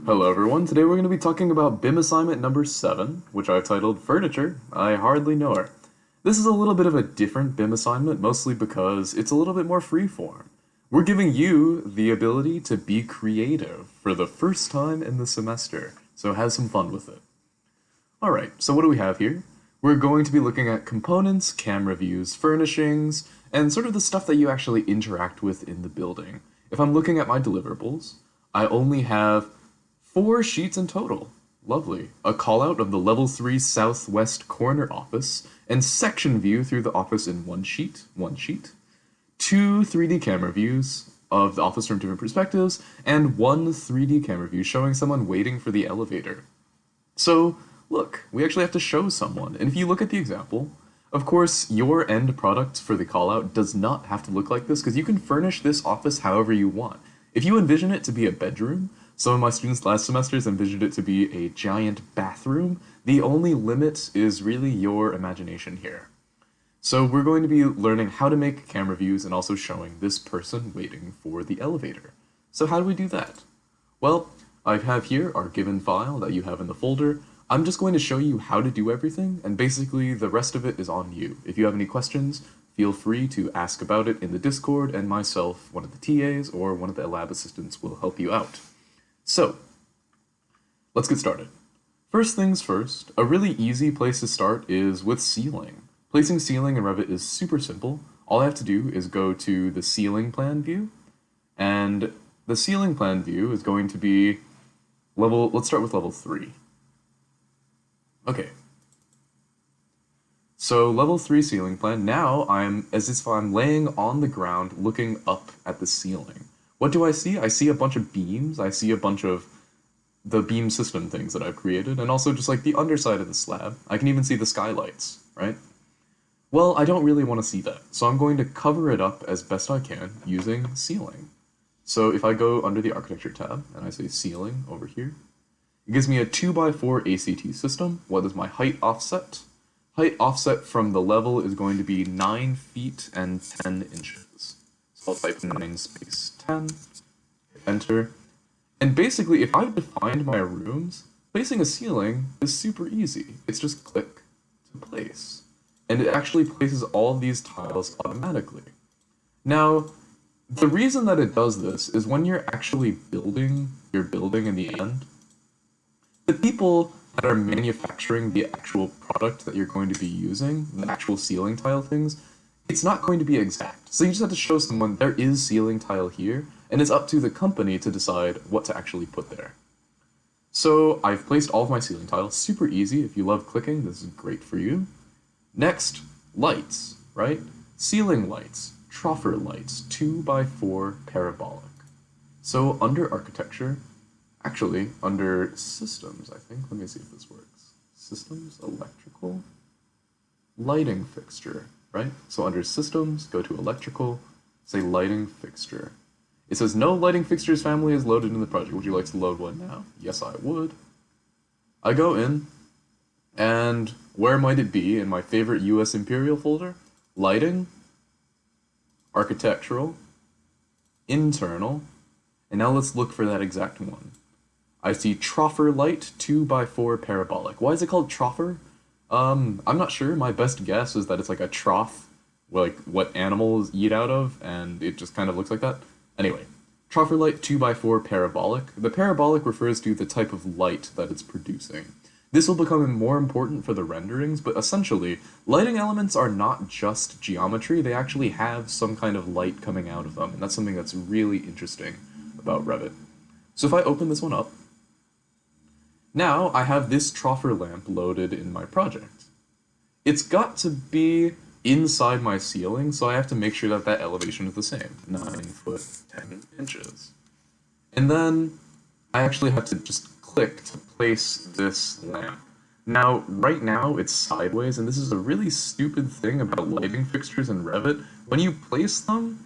Hello everyone, today we're going to be talking about BIM assignment number 7, which I've titled Furniture, I Hardly Know Her. This is a little bit of a different BIM assignment, mostly because it's a little bit more freeform. We're giving you the ability to be creative for the first time in the semester, so have some fun with it. Alright, so what do we have here? We're going to be looking at components, camera views, furnishings, and sort of the stuff that you actually interact with in the building. If I'm looking at my deliverables, I only have 4 sheets in total. Lovely. A callout of the level 3 southwest corner office, and section view through the office in one sheet. 2 3D camera views of the office from different perspectives, and 1 3D camera view showing someone waiting for the elevator. So, look, we actually have to show someone. And if you look at the example, of course, your end product for the callout does not have to look like this because you can furnish this office however you want. If you envision it to be a bedroom, some of my students last semesters envisioned it to be a giant bathroom. The only limit is really your imagination here. So we're going to be learning how to make camera views and also showing this person waiting for the elevator. So how do we do that? Well, I have here our given file that you have in the folder. I'm just going to show you how to do everything, and basically the rest of it is on you. If you have any questions, feel free to ask about it in the Discord, and myself, one of the TAs, or one of the lab assistants will help you out. So, let's get started. First things first, a really easy place to start is with ceiling. Placing ceiling in Revit is super simple. All I have to do is go to the ceiling plan view, and the ceiling plan view is going to be let's start with level 3. Okay. So level 3 ceiling plan, now I'm as if I'm laying on the ground looking up at the ceiling. What do I see? I see a bunch of beams, I see a bunch of the beam system things that I've created, and also just like the underside of the slab. I can even see the skylights, right? Well, I don't really want to see that, so I'm going to cover it up as best I can using ceiling. So if I go under the architecture tab and I say ceiling over here, it gives me a 2x4 ACT system. What is my height offset? Height offset from the level is going to be 9 feet and 10 inches. So I'll type 9 space 10, hit enter. And basically, if I've defined my rooms, placing a ceiling is super easy. It's just click to place. And it actually places all of these tiles automatically. Now, the reason that it does this is when you're actually building your building in the end, the people that are manufacturing the actual product that you're going to be using, the actual ceiling tile things, it's not going to be exact. So you just have to show someone there is ceiling tile here, and it's up to the company to decide what to actually put there. So I've placed all of my ceiling tiles, super easy. If you love clicking, this is great for you. Next, lights, right? Ceiling lights, troffer lights, 2x4 parabolic. So under architecture, actually, under systems, I think. Let me see if this works. Systems, electrical, lighting fixture, right? So under systems, go to electrical, say lighting fixture. It says no lighting fixtures family is loaded in the project. Would you like to load one now? Yes, I would. I go in, and where might it be in my favorite US Imperial folder? Lighting, architectural, internal, and now let's look for that exact one. I see troffer light 2x4 parabolic. Why is it called troffer? I'm not sure. My best guess is that it's like a trough, like what animals eat out of, and it just kind of looks like that. Anyway, troffer light 2x4 parabolic. The parabolic refers to the type of light that it's producing. This will become more important for the renderings, but essentially, lighting elements are not just geometry, they actually have some kind of light coming out of them, and that's something that's really interesting about Revit. So if I open this one up, now I have this troffer lamp loaded in my project. It's got to be inside my ceiling, so I have to make sure that that elevation is the same, 9 foot 10 inches. And then I actually have to just click to place this lamp. Now, right now it's sideways, and this is a really stupid thing about lighting fixtures in Revit. When you place them,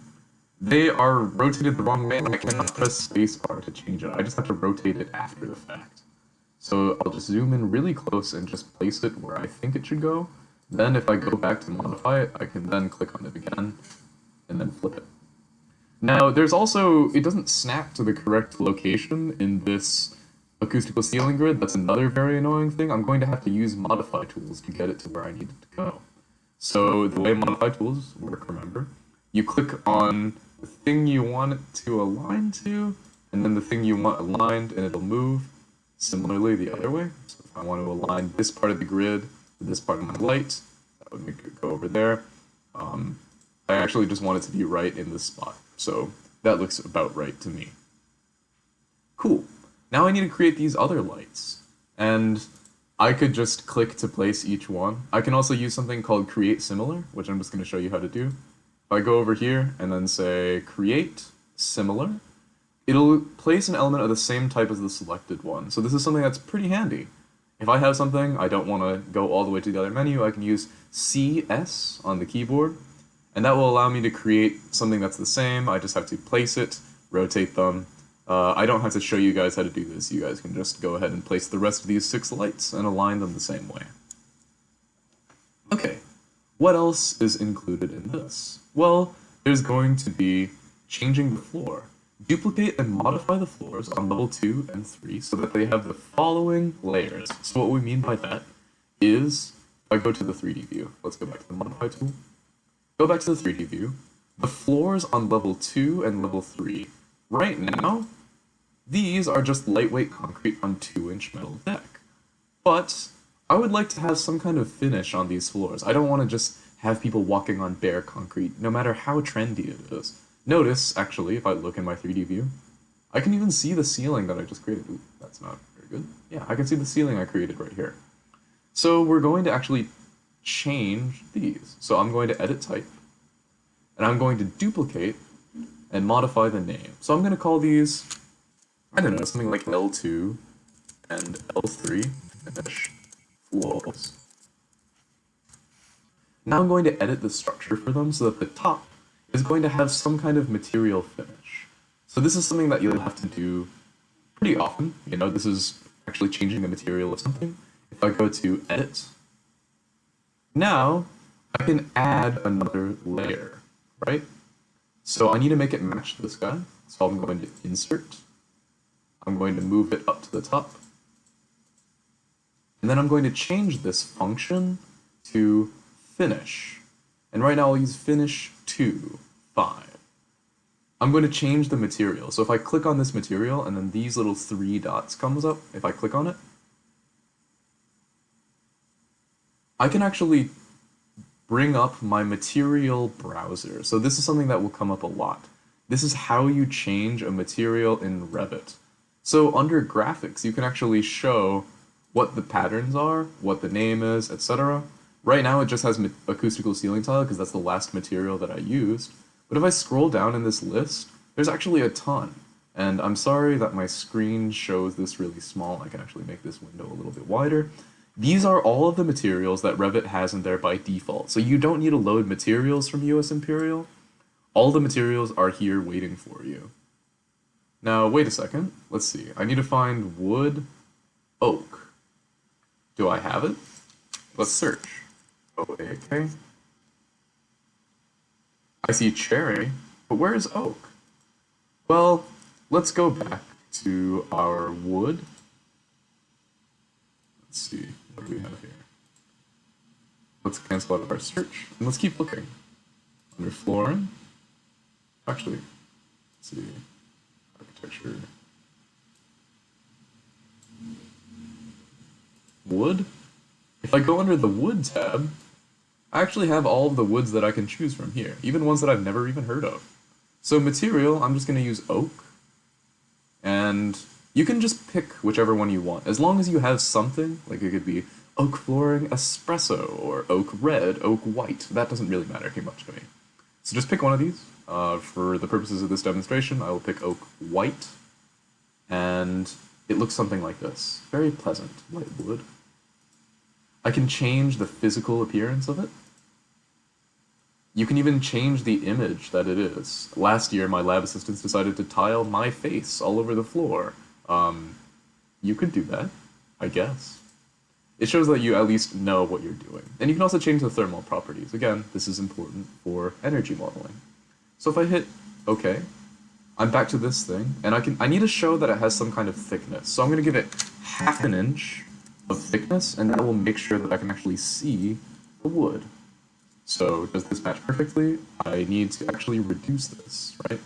they are rotated the wrong way, and I cannot press spacebar to change it. I just have to rotate it after the fact. So I'll just zoom in really close and just place it where I think it should go. Then if I go back to modify it, I can then click on it again and then flip it. Now, there's also, it doesn't snap to the correct location in this acoustical ceiling grid, that's another very annoying thing. I'm going to have to use modify tools to get it to where I need it to go. So the way modify tools work, remember, you click on the thing you want it to align to, and then the thing you want aligned, and it'll move. Similarly, the other way. So if I want to align this part of the grid with this part of my light, that would make it go over there. I actually just want it to be right in this spot. So that looks about right to me. Cool. Now I need to create these other lights. And I could just click to place each one. I can also use something called create similar, which I'm just going to show you how to do. If I go over here and then say create similar, it'll place an element of the same type as the selected one. So this is something that's pretty handy. If I have something, I don't want to go all the way to the other menu, I can use CS on the keyboard, and that will allow me to create something that's the same. I just have to place it, rotate them. I don't have to show you guys how to do this. You guys can just go ahead and place the rest of these 6 lights and align them the same way. Okay, what else is included in this? Well, there's going to be changing the floor. Duplicate and modify the floors on level 2 and 3 so that they have the following layers. So what we mean by that is, if I go to the 3D view, let's go back to the modify tool. Go back to the 3D view. The floors on level 2 and level 3. Right now, these are just lightweight concrete on 2-inch metal deck. But I would like to have some kind of finish on these floors. I don't want to just have people walking on bare concrete, no matter how trendy it is. Notice, actually, if I look in my 3D view, I can even see the ceiling that I just created. Ooh, that's not very good. Yeah, I can see the ceiling I created right here. So we're going to actually change these. So I'm going to edit type, and I'm going to duplicate and modify the name. So I'm going to call these, I don't know, something like L2 and L3 finish floors. Now I'm going to edit the structure for them so that the top is going to have some kind of material finish. So this is something that you'll have to do pretty often. You know, this is actually changing the material of something. If I go to edit, now I can add another layer, right? So I need to make it match this guy. So I'm going to insert. I'm going to move it up to the top. And then I'm going to change this function to finish. And right now I'll use finish 2, 5. I'm going to change the material. So if I click on this material and then these little 3 dots comes up, if I click on it, I can actually bring up my material browser. So this is something that will come up a lot. This is how you change a material in Revit. So under graphics, you can actually show what the patterns are, what the name is, etc. Right now it just has acoustical ceiling tile because that's the last material that I used. But if I scroll down in this list, there's actually a ton. And I'm sorry that my screen shows this really small. I can actually make this window a little bit wider. These are all of the materials that Revit has in there by default. So you don't need to load materials from US Imperial. All the materials are here waiting for you. Now, wait a second. Let's see. I need to find wood, oak. Do I have it? Let's search. O-A-K. I see cherry, but where is oak? Well, let's go back to our wood. Let's see, what do we have here? Let's cancel out of our search, and let's keep looking. Under flooring. Actually, let's see. Architecture. Wood? If I go under the wood tab, I actually have all of the woods that I can choose from here, even ones that I've never even heard of. So material, I'm just going to use oak, and you can just pick whichever one you want, as long as you have something, like it could be oak flooring espresso, or oak red, oak white. That doesn't really matter too much to me. So just pick one of these. For the purposes of this demonstration, I will pick oak white, and it looks something like this. Very pleasant, light wood. I can change the physical appearance of it. You can even change the image that it is. Last year, my lab assistants decided to tile my face all over the floor. You could do that, I guess. It shows that you at least know what you're doing. And you can also change the thermal properties. Again, this is important for energy modeling. So if I hit OK, I'm back to this thing, and I need to show that it has some kind of thickness. So I'm going to give it half an inch of thickness, and that will make sure that I can actually see the wood. So does this match perfectly? I need to actually reduce this, right?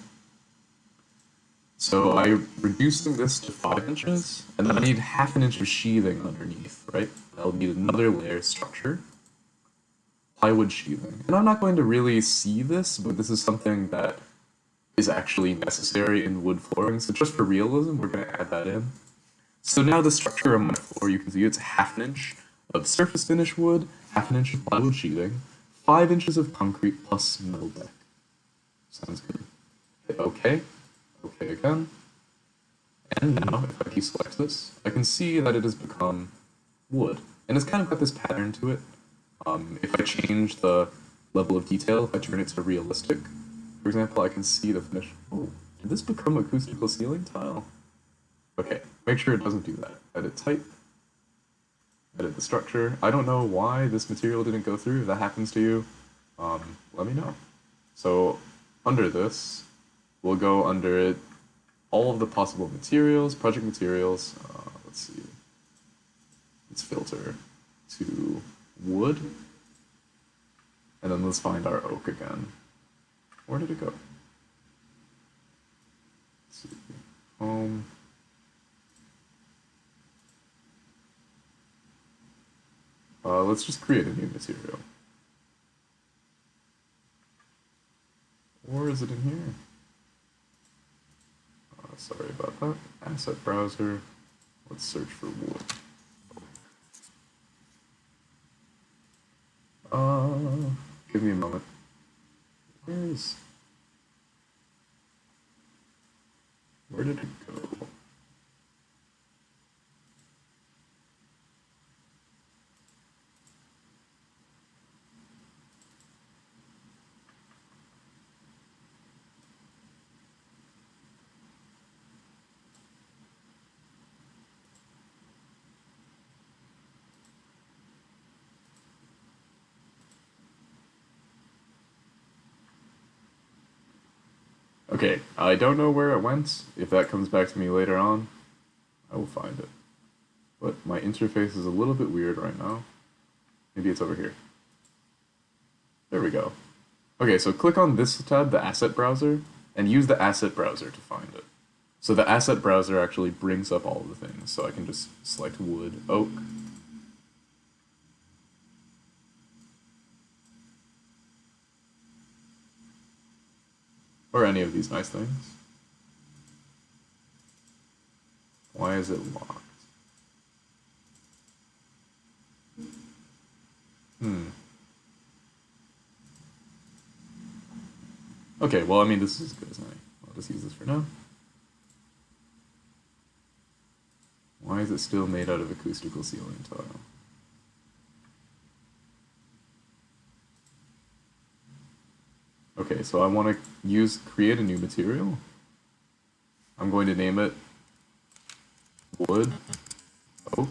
So I'm reducing this to 5 inches, and then I need half an inch of sheathing underneath, right? I'll need another layer structure, plywood sheathing. And I'm not going to really see this, but this is something that is actually necessary in wood flooring, so just for realism, we're going to add that in. So now the structure of my floor, you can see it's half an inch of surface finish wood, half an inch of plywood sheathing, 5 inches of concrete plus metal deck. Sounds good. Hit OK. OK again. And now, if I deselect this, I can see that it has become wood. And it's kind of got this pattern to it. If I change the level of detail, if I turn it to realistic, for example, I can see the finish. Oh, did this become acoustical ceiling tile? Okay, make sure it doesn't do that. Edit type. Edit the structure. I don't know why this material didn't go through. If that happens to you, let me know. So under this, we'll go under it all of the possible materials, project materials. Let's see. Let's filter to wood. And then let's find our oak again. Where did it go? Let's see. Home. Let's just create a new material. Or is it in here? Sorry about that. Asset browser. Let's search for wood. Give me a moment. Where did it go? Okay, I don't know where it went. If that comes back to me later on, I will find it. But my interface is a little bit weird right now. Maybe it's over here. There we go. Okay, so click on this tab, the asset browser, and use the asset browser to find it. So the asset browser actually brings up all of the things. So I can just select wood, oak. Or any of these nice things. Why is it locked? Okay, well, I mean, this is as good as any. I'll just use this for now. Why is it still made out of acoustical ceiling tile? Okay, so I want to create a new material. I'm going to name it wood, oak.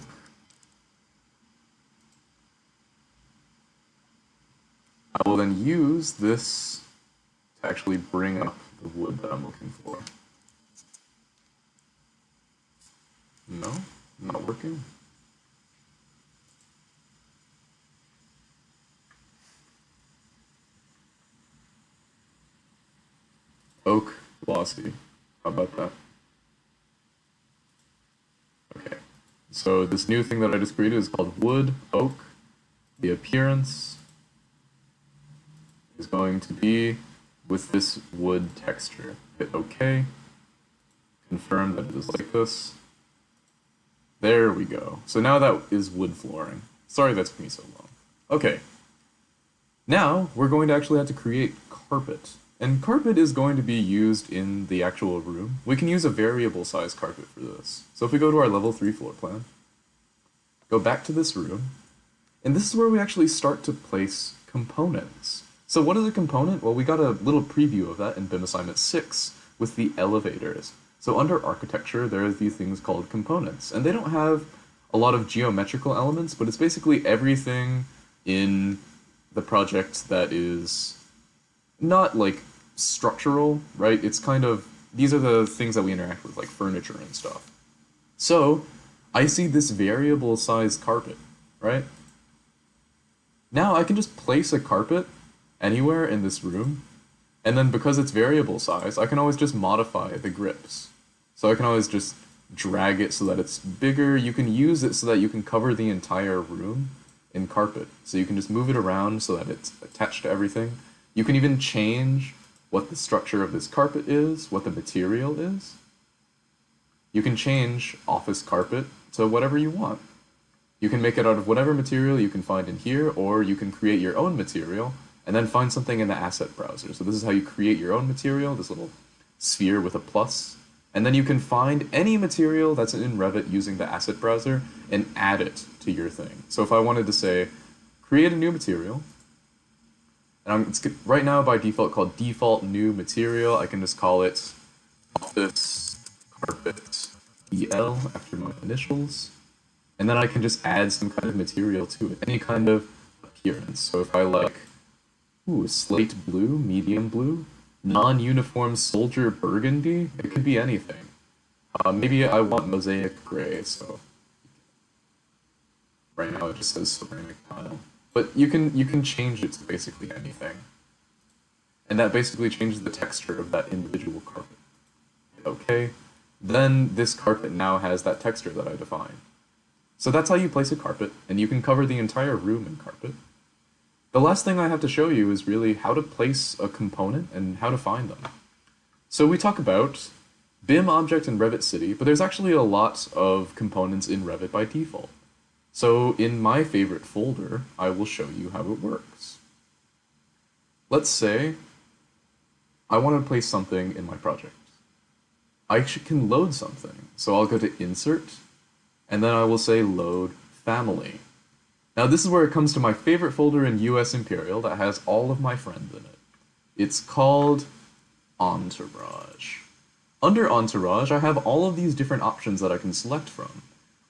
I will then use this to actually bring up the wood that I'm looking for. No, not working. Oak, glossy. How about that? Okay. So this new thing that I just created is called wood, oak. The appearance is going to be with this wood texture. Hit OK. Confirm that it is like this. There we go. So now that is wood flooring. Sorry that took me so long. Okay. Now we're going to actually have to create carpet. And carpet is going to be used in the actual room. We can use a variable size carpet for this. So if we go to our level 3 floor plan, go back to this room, and this is where we actually start to place components. So what is a component? Well, we got a little preview of that in BIM assignment 6 with the elevators. So under architecture, there are these things called components, and they don't have a lot of geometrical elements, but it's basically everything in the project that is not like structural, right? It's kind of these are the things that we interact with, like furniture and stuff. So, I see this variable size carpet, right? Now I can just place a carpet anywhere in this room, and then because it's variable size, I can always just modify the grips. So I can always just drag it so that it's bigger. You can use it so that you can cover the entire room in carpet. So you can just move it around so that it's attached to everything. You can even change what the structure of this carpet is, what the material is. You can change office carpet to whatever you want. You can make it out of whatever material you can find in here, or you can create your own material and then find something in the asset browser. So this is how you create your own material, this little sphere with a plus. And then you can find any material that's in Revit using the asset browser and add it to your thing. So if I wanted to say, create a new material, and it's right now by default called default new material, I can just call it office carpet EL after my initials. And then I can just add some kind of material to it, any kind of appearance. So if I like, slate blue, medium blue, non-uniform soldier burgundy, it could be anything. Maybe I want mosaic gray, so right now it just says ceramic tile. But you can change it to basically anything. And that basically changes the texture of that individual carpet. Okay, then this carpet now has that texture that I defined. So that's how you place a carpet, and you can cover the entire room in carpet. The last thing I have to show you is really how to place a component and how to find them. So we talk about BIM object in Revit City, but there's actually a lot of components in Revit by default. So in my favorite folder, I will show you how it works. Let's say I want to place something in my project. I can load something, so I'll go to Insert, and then I will say Load Family. Now this is where it comes to my favorite folder in US Imperial that has all of my friends in it. It's called Entourage. Under Entourage, I have all of these different options that I can select from.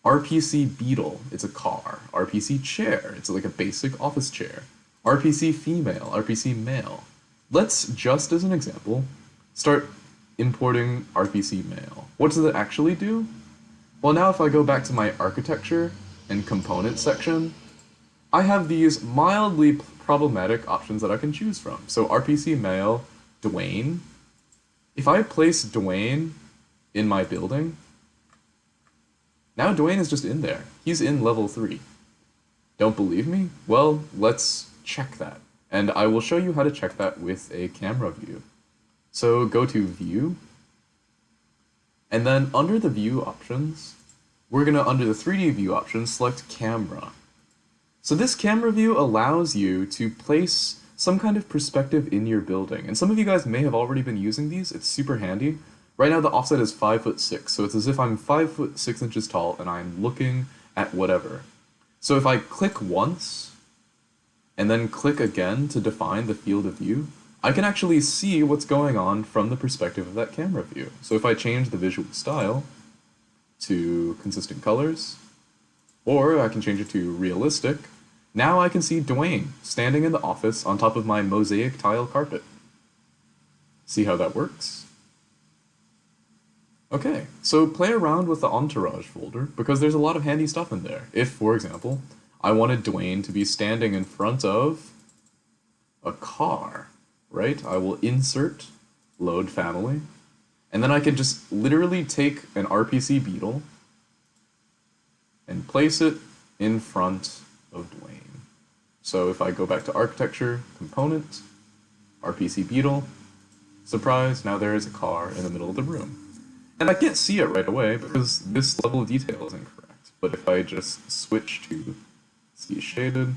RPC Beetle, it's a car. RPC Chair, it's like a basic office chair. RPC Female, RPC Male. Let's, just as an example, start importing RPC Male. What does it actually do? Well, now if I go back to my architecture and component section, I have these mildly problematic options that I can choose from. So RPC Male, Dwayne. If I place Dwayne in my building, now Dwayne is just in there. He's in level 3. Don't believe me? Well, let's check that. And I will show you how to check that with a camera view. So go to View, and then under the View options, we're going to, under the 3D View options, select Camera. So this camera view allows you to place some kind of perspective in your building. And some of you guys may have already been using these. It's super handy. Right now the offset is 5'6", so it's as if I'm 5'6" tall and I'm looking at whatever. So if I click once, and then click again to define the field of view, I can actually see what's going on from the perspective of that camera view. So if I change the visual style to consistent colors, or I can change it to realistic, now I can see Dwayne standing in the office on top of my mosaic tile carpet. See how that works? Okay, so play around with the Entourage folder, because there's a lot of handy stuff in there. If, for example, I wanted Dwayne to be standing in front of a car, right? I will insert, load family, and then I can just literally take an RPC Beetle and place it in front of Dwayne. So if I go back to architecture, component, RPC Beetle, surprise, now there is a car in the middle of the room. And I can't see it right away because this level of detail is incorrect. But if I just switch to see shaded,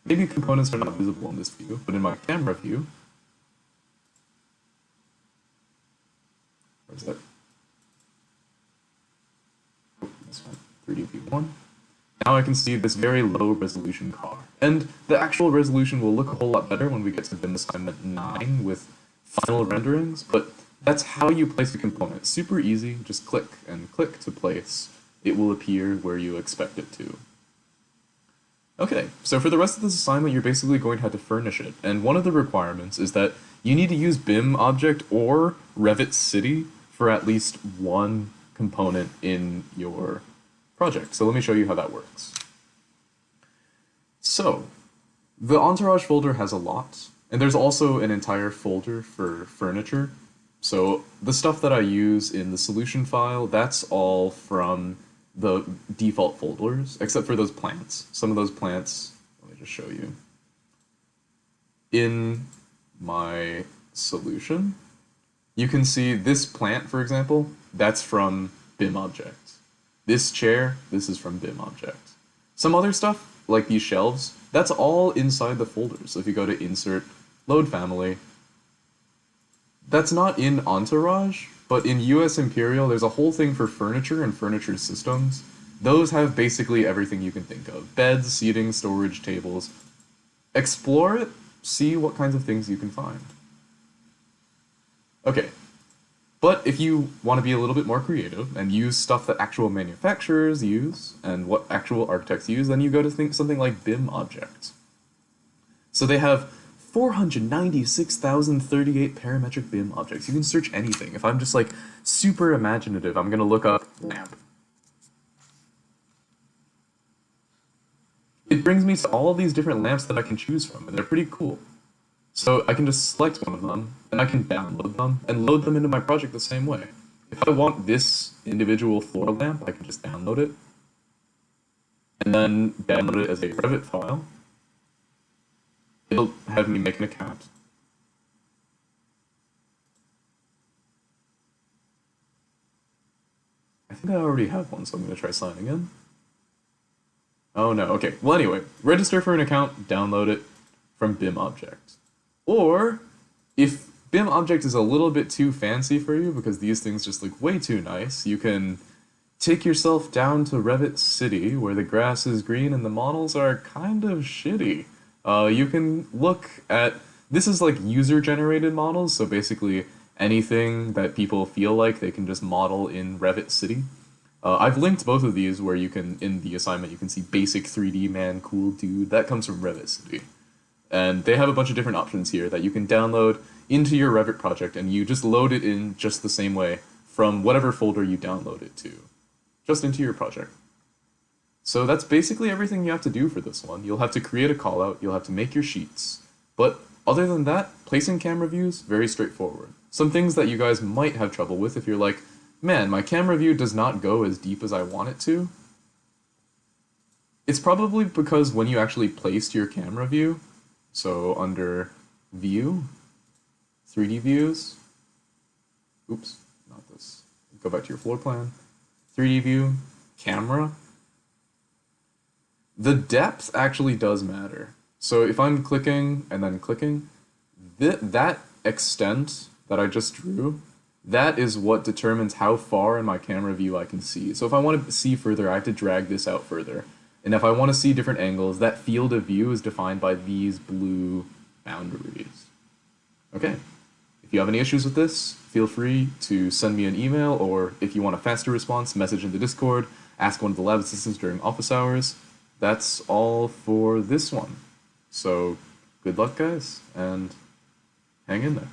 maybe components are not visible in this view, but in my camera view, where's that? Oh, this one, 3D view 1. Now I can see this very low resolution car. And the actual resolution will look a whole lot better when we get to BIM assignment 9 with final renderings, but that's how you place a component. Super easy, just click and click to place. It will appear where you expect it to. Okay, so for the rest of this assignment, you're basically going to have to furnish it. And one of the requirements is that you need to use BIM object or Revit City for at least one component in your project. So let me show you how that works. So the Entourage folder has a lot, and there's also an entire folder for furniture. So the stuff that I use in the solution file, that's all from the default folders, except for those plants. Some of those plants, let me just show you. In my solution, you can see this plant, for example, that's from BIM object. This chair, this is from BIM object. Some other stuff, like these shelves, that's all inside the folder. So if you go to Insert, Load Family, that's not in Entourage, but in US Imperial, there's a whole thing for furniture and furniture systems. Those have basically everything you can think of. Beds, seating, storage, tables. Explore it, see what kinds of things you can find. Okay, but if you want to be a little bit more creative and use stuff that actual manufacturers use and what actual architects use, then you go to something like BIM objects. So they have 496,038 parametric BIM objects. You can search anything. If I'm just like super imaginative, I'm gonna look up lamp. It brings me to all these different lamps that I can choose from, and they're pretty cool. So I can just select one of them, and I can download them, and load them into my project the same way. If I want this individual floor lamp, I can just download it, and then download it as a Revit file. It'll have me make an account. I think I already have one, so I'm going to try signing in. Oh no, okay. Well anyway, register for an account, download it from BIM object. Or, if BIM object is a little bit too fancy for you, because these things just look way too nice, you can take yourself down to Revit City, where the grass is green and the models are kind of shitty. You can look at, this is like user-generated models, so basically anything that people feel like they can just model in Revit City. I've linked both of these where you can, in the assignment, you can see basic 3D man, cool dude. That comes from Revit City. And they have a bunch of different options here that you can download into your Revit project, and you just load it in just the same way from whatever folder you download it to, just into your project. So that's basically everything you have to do for this one. You'll have to create a callout, you'll have to make your sheets. But other than that, placing camera views, very straightforward. Some things that you guys might have trouble with if you're like, man, my camera view does not go as deep as I want it to. It's probably because when you actually placed your camera view, so under View, 3D Views, oops, not this, go back to your floor plan, 3D View, Camera, the depth actually does matter. So if I'm clicking and then clicking, that extent that I just drew, that is what determines how far in my camera view I can see. So if I want to see further, I have to drag this out further. And if I want to see different angles, that field of view is defined by these blue boundaries. Okay, if you have any issues with this, feel free to send me an email, or if you want a faster response, message in the Discord, ask one of the lab assistants during office hours. That's all for this one. So good luck, guys, and hang in there.